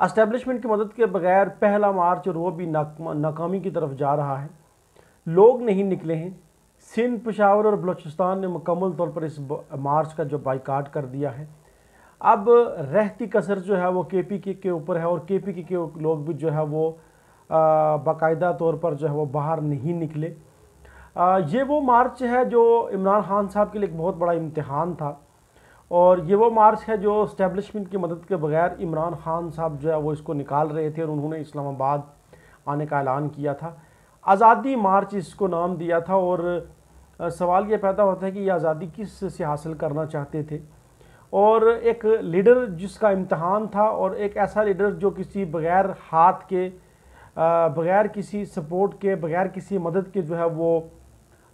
Establishment की मदद के बगैर पहला मार्च वो भी नाकामी की तरफ जा रहा है। लोग नहीं निकले हैं। सिंध, पेशावर और बलूचिस्तान ने मुकम्मल तौर पर इस मार्च का जो बाइकाट कर दिया है। अब रहती कसर जो है वो KPK के ऊपर है, और KPK के लोग भी जो है वो बाकायदा तौर पर जो है वो बाहर नहीं निकले। ये वो मार्च है जो इमरान खान साहब के लिए एक बहुत बड़ा इम्तिहान था, और ये वो मार्च है जो इस्टेब्लिशमेंट की मदद के बगैर इमरान खान साहब जो है वो इसको निकाल रहे थे, और उन्होंने इस्लामाबाद आने का ऐलान किया था। आज़ादी मार्च इसको नाम दिया था, और सवाल ये पैदा होता है कि ये आज़ादी किस से हासिल करना चाहते थे। और एक लीडर जिसका इम्तहान था, और एक ऐसा लीडर जो किसी बग़ैर हाथ के, बग़ैर किसी सपोर्ट के, बग़ैर किसी मदद के जो है वो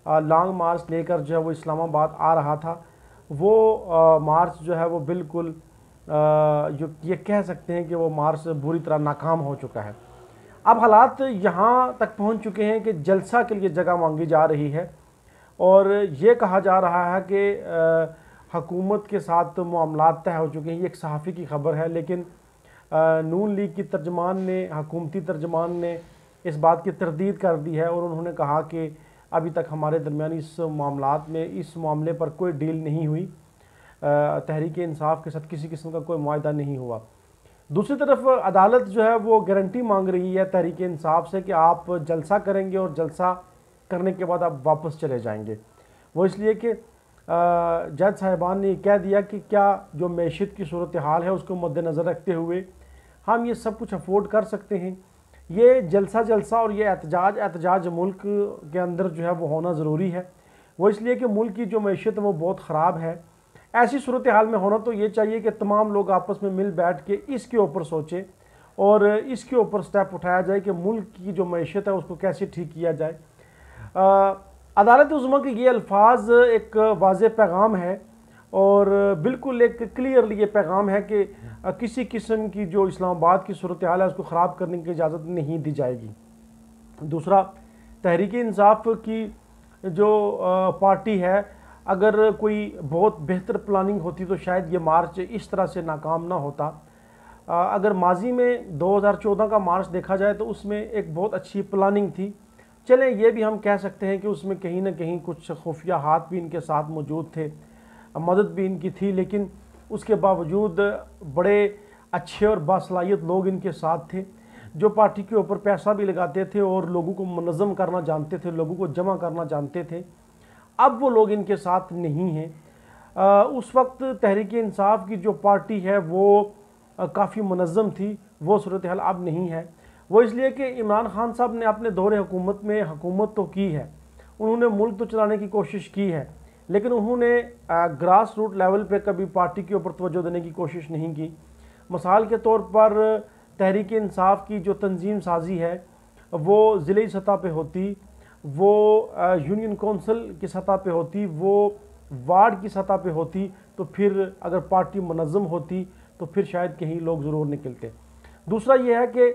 लॉन्ग मार्च लेकर जो है वो इस्लामाबाद आ रहा था, वो मार्च जो है वो बिल्कुल जो ये कह सकते हैं कि वो मार्च बुरी तरह नाकाम हो चुका है। अब हालात यहाँ तक पहुँच चुके हैं कि जलसा के लिए जगह मांगी जा रही है, और ये कहा जा रहा है कि हुकूमत के साथ मामलात तय हो चुके हैं। ये एक सहाफ़ी की खबर है, लेकिन नून लीग की तर्जमान ने, हुकूमती तर्जमान ने इस बात की तरदीद कर दी है, और उन्होंने कहा कि अभी तक हमारे दरमियान इस मामलात में, इस मामले पर कोई डील नहीं हुई। तहरीक इंसाफ के साथ किसी किस्म का कोई मुआहदा नहीं हुआ। दूसरी तरफ अदालत जो है वो गारंटी मांग रही है तहरीक इंसाफ से कि आप जलसा करेंगे, और जलसा करने के बाद आप वापस चले जाएंगे। वो इसलिए कि जज साहिबान ने कह दिया कि क्या जो मैशियत की सूरत हाल है उसको मद्देनज़र रखते हुए हम ये सब कुछ अफोर्ड कर सकते हैं। ये जलसा और ये एहतजाज मुल्क के अंदर जो है वो होना ज़रूरी है। वो इसलिए कि मुल्क की जो मैशियत है वो बहुत ख़राब है। ऐसी सूरत हाल में होना तो ये चाहिए कि तमाम लोग आपस में मिल बैठ के इसके ऊपर सोचें, और इसके ऊपर स्टेप उठाया जाए कि मुल्क की जो मैशियत है उसको कैसे ठीक किया जाए। अदालत उज़्मा के ये अल्फाज एक वाज़ेह पैगाम है, और बिल्कुल एक क्लियरली ये पैगाम है कि किसी किस्म की जो इस्लामाबाद की सूरत हाल है उसको ख़राब करने की इजाज़त नहीं दी जाएगी। दूसरा, तहरीक इंसाफ की जो पार्टी है, अगर कोई बहुत बेहतर प्लानिंग होती तो शायद ये मार्च इस तरह से नाकाम ना होता। अगर माजी में 2014 का मार्च देखा जाए तो उसमें एक बहुत अच्छी प्लानिंग थी। चलें ये भी हम कह सकते हैं कि उसमें कहीं ना कहीं कुछ खुफिया हाथ भी इनके साथ मौजूद थे, मदद भी इनकी थी, लेकिन उसके बावजूद बड़े अच्छे और बासलाहियत लोग इनके साथ थे, जो पार्टी के ऊपर पैसा भी लगाते थे और लोगों को मुनज़्ज़म करना जानते थे, लोगों को जमा करना जानते थे। अब वो लोग इनके साथ नहीं हैं। उस वक्त तहरीक इंसाफ की जो पार्टी है वो काफ़ी मुनज़्ज़म थी, वो सूरत हाल अब नहीं है। वो इसलिए कि इमरान खान साहब ने अपने दौरे हुकूमत में हुकूमत तो की है, उन्होंने मुल्क तो चलाने की कोशिश की है, लेकिन उन्होंने ग्रास रूट लेवल पे कभी पार्टी के ऊपर तवज्जो देने की कोशिश नहीं की। मिसाल के तौर पर तहरीक इंसाफ की जो तंजीम साजी है वो ज़िले सतह पे होती, वो यूनियन कौंसिल की सतह पे होती, वो वार्ड की सतह पे होती, तो फिर अगर पार्टी मुनज़्ज़म होती तो फिर शायद कहीं लोग ज़रूर निकलते। दूसरा ये है कि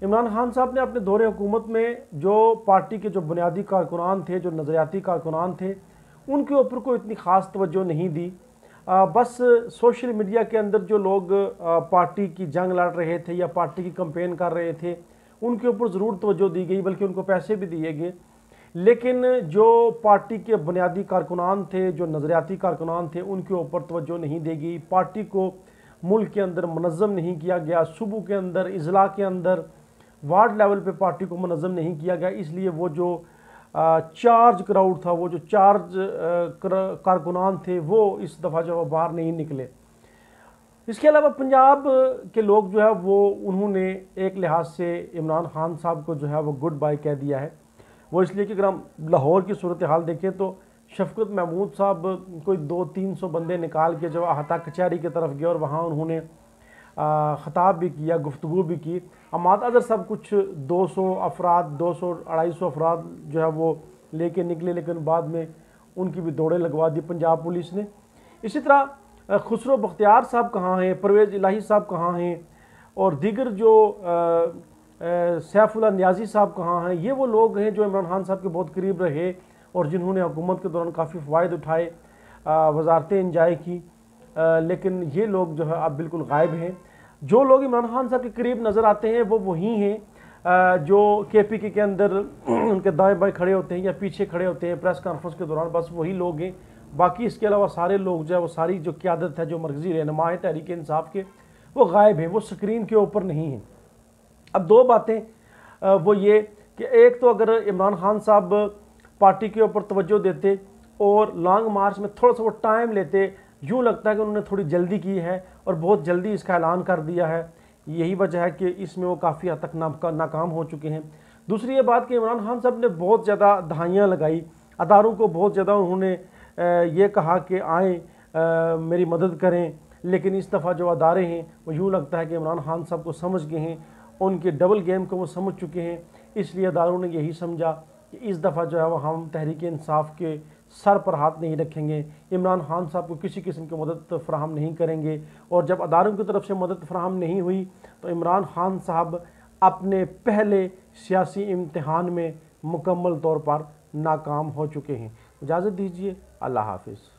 इमरान खान साहब ने अपने दौरे हुकूमत में जो पार्टी के जो बुनियादी कारकुनान थे, जो नज़रियाती कारकुनान थे, उनके ऊपर कोई इतनी ख़ास तवज्जो नहीं दी। बस सोशल मीडिया के अंदर जो लोग पार्टी की जंग लड़ रहे थे या पार्टी की कंपेन कर रहे थे उनके ऊपर ज़रूर तवज्जो दी गई, बल्कि उनको पैसे भी दिए गए। लेकिन जो पार्टी के बुनियादी कारकुनान थे, जो नज़रियाती कारकुनान थे, उनके ऊपर तवज्जो नहीं दी गई। पार्टी को मुल्क के अंदर मुनज़्ज़म नहीं किया गया, सूबों के अंदर, इज़ला के अंदर, वार्ड लेवल पे पार्टी को मुनज़्ज़म नहीं किया गया। इसलिए वो जो चार्ज क्राउड था, वो जो चार्ज कारकुनान थे, वो इस दफ़ा जो बाहर नहीं निकले। इसके अलावा पंजाब के लोग जो है वो उन्होंने एक लिहाज से इमरान खान साहब को जो है वो गुड बाय कह दिया है। वो इसलिए कि अगर हम लाहौर की सूरत हाल देखें तो शफकत महमूद साहब कोई 200-300 बंदे निकाल के जो अहता कचहरी की तरफ गए और वहाँ उन्होंने ख़ताब भी किया, गुफ्तगू भी की। अमाद अदर सब कुछ 200 अफराद, 200-250 अफराद जो है वो लेके निकले, लेकिन बाद में उनकी भी दौड़ें लगवा दी पंजाब पुलिस ने। इसी तरह खुसरो बख्तियार साहब कहाँ हैं, परवेज़ इलाही साहब कहाँ हैं, और दीगर जो सैफुल्लाह नियाज़ी साहब कहाँ हैं। ये वो लोग हैं जो इमरान खान साहब के बहुत करीब रहे और जिन्होंने हुकूमत के दौरान काफ़ी फ़वाइद उठाए, वजारतें इंजॉय की, लेकिन ये लोग जो है अब बिल्कुल गायब हैं। जो लोग इमरान खान साहब के करीब नज़र आते हैं वो वही हैं जो KPK के अंदर उनके दाएं बाएं खड़े होते हैं या पीछे खड़े होते हैं प्रेस कॉन्फ्रेंस के दौरान, बस वही लोग हैं। बाकी इसके अलावा सारे लोग जो है वो सारी जो क़यादत है, जो मरकज़ी रहनुमा है तहरीक इंसाफ के, वो गायब हैं, वो स्क्रीन के ऊपर नहीं हैं। अब दो बातें वो ये कि एक तो अगर इमरान खान साहब पार्टी के ऊपर तवज्जो देते और लॉन्ग मार्च में थोड़ा सा वो टाइम लेते, यूँ लगता है कि उन्होंने थोड़ी जल्दी की है और बहुत जल्दी इसका ऐलान कर दिया है। यही वजह है कि इसमें वो काफ़ी हद तक नाकाम हो चुके हैं। दूसरी ये बात कि इमरान खान साहब ने बहुत ज़्यादा दहाइयाँ लगाई, अदारों को बहुत ज़्यादा उन्होंने ये कहा कि आएँ मेरी मदद करें, लेकिन इस दफ़ा जो अदारे हैं वो यूँ लगता है कि इमरान खान साहब को समझ गए हैं, उनके डबल गेम को वो समझ चुके हैं। इसलिए अदारों ने यही समझा कि इस दफ़ा जो है वो हम तहरीक इंसाफ के सर पर हाथ नहीं रखेंगे, इमरान खान साहब को किसी किस्म की मदद फ़राहम नहीं करेंगे। और जब अदारों की तरफ से मदद फ़राहम नहीं हुई तो इमरान खान साहब अपने पहले सियासी इम्तिहान में मुकम्मल तौर पर नाकाम हो चुके हैं। इजाज़त दीजिए, अल्लाह हाफिज़।